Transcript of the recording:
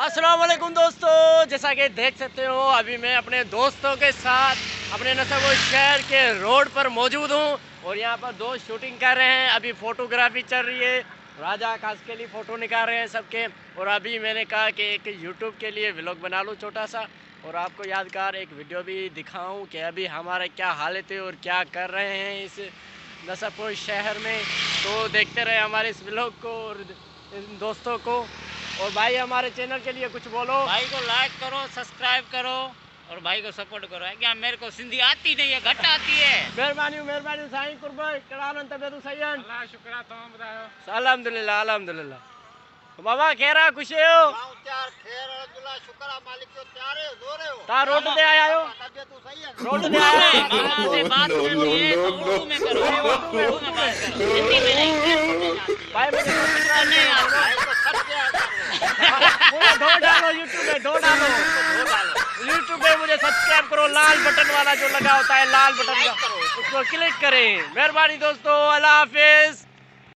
अस्सलाम वालेकुम दोस्तों, जैसा कि देख सकते हो अभी मैं अपने दोस्तों के साथ अपने नसबो शहर के रोड पर मौजूद हूँ और यहाँ पर दोस्त शूटिंग कर रहे हैं। अभी फ़ोटोग्राफी चल रही है, राजा खास के लिए फ़ोटो निकाल रहे हैं सबके। और अभी मैंने कहा कि एक यूट्यूब के लिए व्लॉग बना लूँ छोटा सा और आपको यादगार एक वीडियो भी दिखाऊँ कि अभी हमारे क्या हालत है और क्या कर रहे हैं इस नसबो शहर में। तो देखते रहे हमारे इस व्लॉग को और इन दोस्तों को। और भाई हमारे चैनल के लिए कुछ बोलो। भाई को लाइक करो, सब्सक्राइब करो और भाई को सपोर्ट करो। क्या मेरे को सिंधी आती नहीं है, घट आती है। मेहरबानी साईं कुर्बान करालन तबीयत सही है। अल्लाह शुक्र, तुम बताओ। अल्हम्दुलिल्लाह अल्हम्दुलिल्लाह। बाबा खेरा खुश हो? ता रोड दे आया हो? रोड दे आया है? मामा से बात करनी है तो उर्दू में करो, उर्दू में बात करो, हिंदी में नहीं। भाई मुझे नहीं आता है। पूरा ढो डालो यूट्यूब पे, ढो डालो यूट्यूब पे। मुझे सब्सक्राइब करो, लाल बटन वाला जो लगा होता है लाल बटन का, उसको क्लिक करें। मेहरबानी दोस्तों, अल्लाह हाफिज।